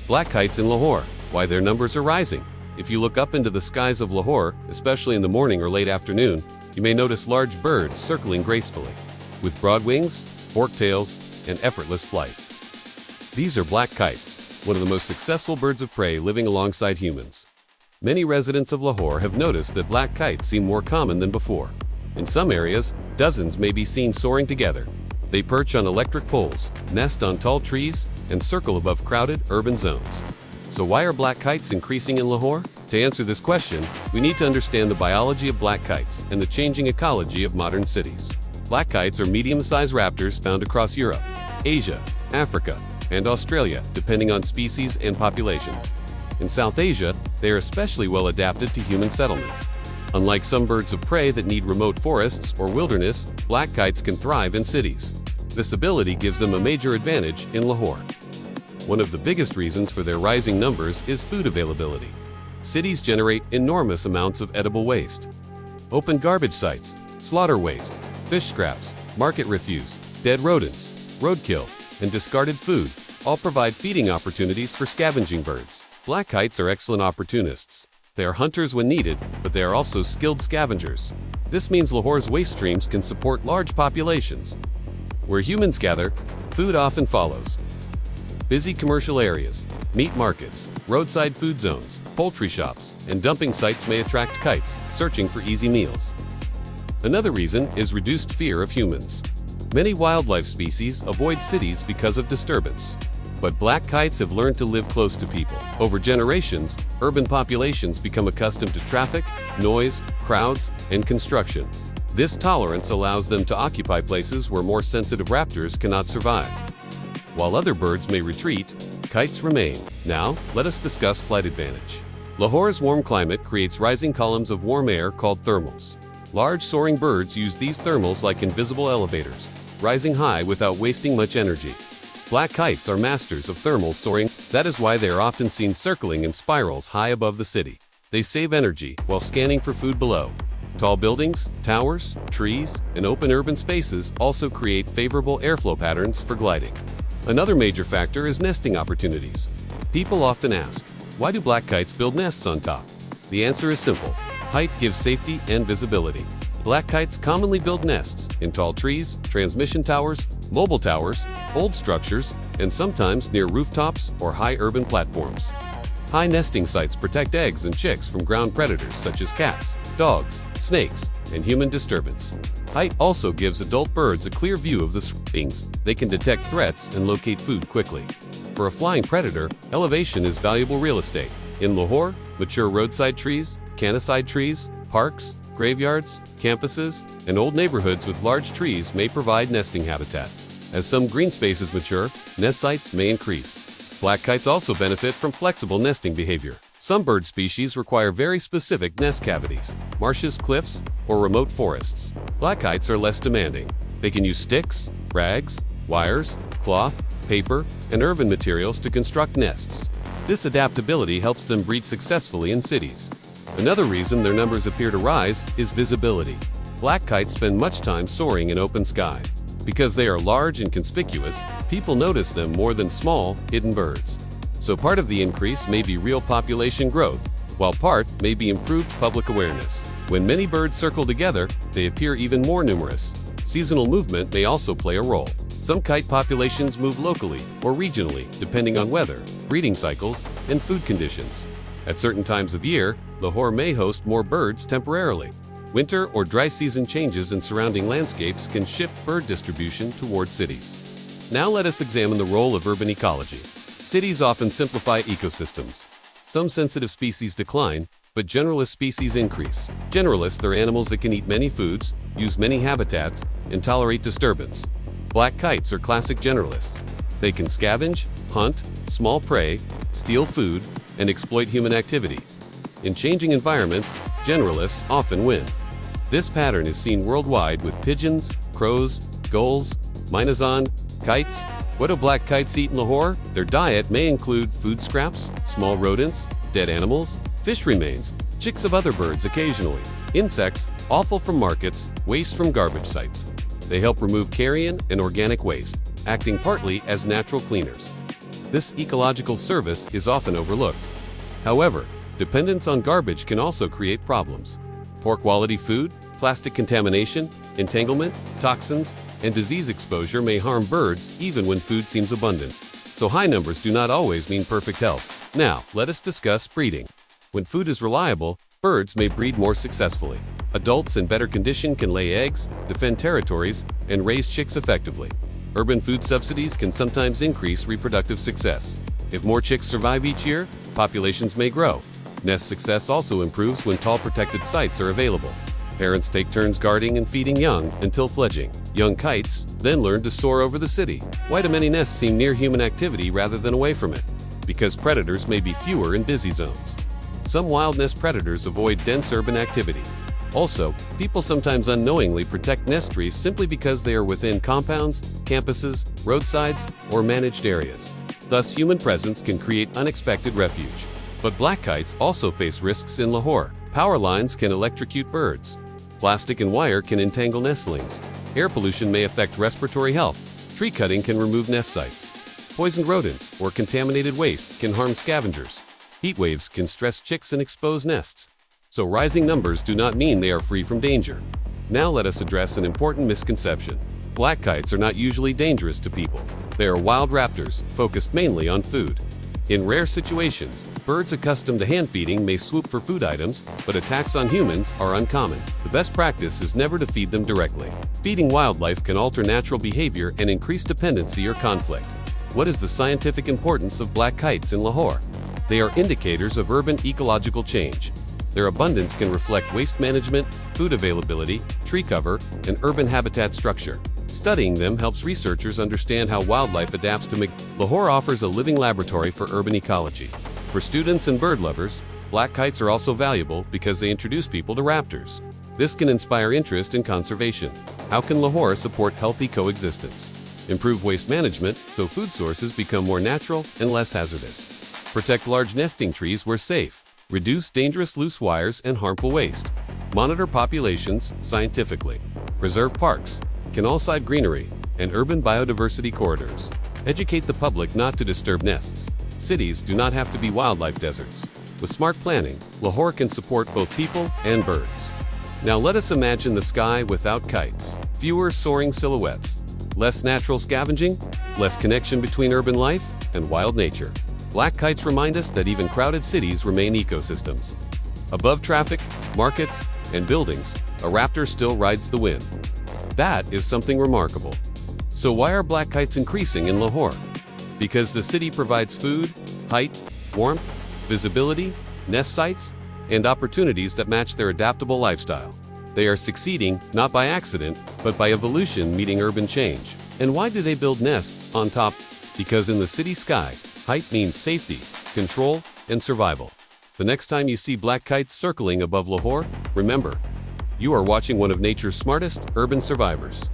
Black kites in Lahore, why their numbers are rising. If you look up into the skies of Lahore, especially in the morning or late afternoon, you may notice large birds circling gracefully, with broad wings, forked tails, and effortless flight. These are black kites, one of the most successful birds of prey living alongside humans. Many residents of Lahore have noticed that black kites seem more common than before. In some areas, dozens may be seen soaring together. They perch on electric poles, nest on tall trees, and circle above crowded urban zones. So why are black kites increasing in Lahore? To answer this question, we need to understand the biology of black kites and the changing ecology of modern cities. Black kites are medium-sized raptors found across Europe, Asia, Africa, and Australia, depending on species and populations. In South Asia, they are especially well adapted to human settlements. Unlike some birds of prey that need remote forests or wilderness, black kites can thrive in cities. This ability gives them a major advantage in Lahore. One of the biggest reasons for their rising numbers is food availability. Cities generate enormous amounts of edible waste. Open garbage sites, slaughter waste, fish scraps, market refuse, dead rodents, roadkill, and discarded food all provide feeding opportunities for scavenging birds. Black kites are excellent opportunists. They are hunters when needed, but they are also skilled scavengers. This means Lahore's waste streams can support large populations. Where humans gather, food often follows. Busy commercial areas, meat markets, roadside food zones, poultry shops, and dumping sites may attract kites searching for easy meals. Another reason is reduced fear of humans. Many wildlife species avoid cities because of disturbance. But black kites have learned to live close to people. Over generations, urban populations become accustomed to traffic, noise, crowds, and construction. This tolerance allows them to occupy places where more sensitive raptors cannot survive. While other birds may retreat, kites remain. Now, let us discuss flight advantage. Lahore's warm climate creates rising columns of warm air called thermals. Large soaring birds use these thermals like invisible elevators, rising high without wasting much energy. Black kites are masters of thermal soaring. That is why they are often seen circling in spirals high above the city. They save energy while scanning for food below. Tall buildings, towers, trees, and open urban spaces also create favorable airflow patterns for gliding. Another major factor is nesting opportunities. People often ask, why do black kites build nests on top? The answer is simple. Height gives safety and visibility. Black kites commonly build nests in tall trees, transmission towers, mobile towers, old structures, and sometimes near rooftops or high urban platforms. High nesting sites protect eggs and chicks from ground predators such as cats, dogs, snakes, and human disturbance. Height also gives adult birds a clear view of the surroundings. They can detect threats and locate food quickly. For a flying predator, elevation is valuable real estate. In Lahore, mature roadside trees, canaside trees, parks, graveyards, campuses, and old neighborhoods with large trees may provide nesting habitat. As some green spaces mature, nest sites may increase. Black kites also benefit from flexible nesting behavior. Some bird species require very specific nest cavities, marshes, cliffs, or remote forests. Black kites are less demanding. They can use sticks, rags, wires, cloth, paper, and earthen materials to construct nests. This adaptability helps them breed successfully in cities. Another reason their numbers appear to rise is visibility. Black kites spend much time soaring in open sky. Because they are large and conspicuous, people notice them more than small, hidden birds. So part of the increase may be real population growth, while part may be improved public awareness. When many birds circle together, they appear even more numerous. Seasonal movement may also play a role. Some kite populations move locally or regionally, depending on weather, breeding cycles, and food conditions. At certain times of year, Lahore may host more birds temporarily. Winter or dry season changes in surrounding landscapes can shift bird distribution toward cities. Now let us examine the role of urban ecology. Cities often simplify ecosystems. Some sensitive species decline, but generalist species increase. Generalists are animals that can eat many foods, use many habitats, and tolerate disturbance. Black kites are classic generalists. They can scavenge, hunt, small prey, steal food, and exploit human activity. In changing environments, generalists often win. This pattern is seen worldwide with pigeons, crows, gulls, mynazon, kites. What do black kites eat in Lahore? Their diet may include food scraps, small rodents, dead animals, fish remains, chicks of other birds occasionally, insects, offal from markets, waste from garbage sites. They help remove carrion and organic waste, acting partly as natural cleaners. This ecological service is often overlooked. However, dependence on garbage can also create problems. Poor quality food, plastic contamination, entanglement, toxins, and disease exposure may harm birds even when food seems abundant. So high numbers do not always mean perfect health. Now, let us discuss breeding. When food is reliable, birds may breed more successfully. Adults in better condition can lay eggs, defend territories, and raise chicks effectively. Urban food subsidies can sometimes increase reproductive success. If more chicks survive each year, populations may grow. Nest success also improves when tall protected sites are available. Parents take turns guarding and feeding young until fledgling. Young kites then learn to soar over the city. Why do many nests seem near human activity rather than away from it? Because predators may be fewer in busy zones. Some wild nest predators avoid dense urban activity. Also, people sometimes unknowingly protect nest trees simply because they are within compounds, campuses, roadsides, or managed areas. Thus, human presence can create unexpected refuge. But black kites also face risks in Lahore. Power lines can electrocute birds. Plastic and wire can entangle nestlings. Air pollution may affect respiratory health. Tree cutting can remove nest sites. Poisoned rodents or contaminated waste can harm scavengers. Heat waves can stress chicks and expose nests. So rising numbers do not mean they are free from danger. Now let us address an important misconception. Black kites are not usually dangerous to people. They are wild raptors, focused mainly on food. In rare situations, birds accustomed to hand feeding may swoop for food items, but attacks on humans are uncommon. The best practice is never to feed them directly. Feeding wildlife can alter natural behavior and increase dependency or conflict. What is the scientific importance of black kites in Lahore? They are indicators of urban ecological change. Their abundance can reflect waste management, food availability, tree cover, and urban habitat structure. Studying them helps researchers understand how wildlife adapts to Lahore offers a living laboratory for urban ecology. For students and bird lovers, black kites are also valuable because they introduce people to raptors. This can inspire interest in conservation. How can Lahore support healthy coexistence? Improve waste management so food sources become more natural and less hazardous. Protect large nesting trees where safe. Reduce dangerous loose wires and harmful waste. Monitor populations scientifically. Preserve parks, canal-side greenery, and urban biodiversity corridors. Educate the public not to disturb nests. Cities do not have to be wildlife deserts. With smart planning, Lahore can support both people and birds. Now let us imagine the sky without kites. Fewer soaring silhouettes. Less natural scavenging, less connection between urban life and wild nature. Black kites remind us that even crowded cities remain ecosystems. Above traffic, markets, and buildings, a raptor still rides the wind. That is something remarkable. So why are black kites increasing in Lahore? Because the city provides food, height, warmth, visibility, nest sites, and opportunities that match their adaptable lifestyle. They are succeeding not by accident, but by evolution meeting urban change. And why do they build nests on top? Because in the city sky, height means safety, control, and survival. The next time you see black kites circling above Lahore, remember, you are watching one of nature's smartest urban survivors.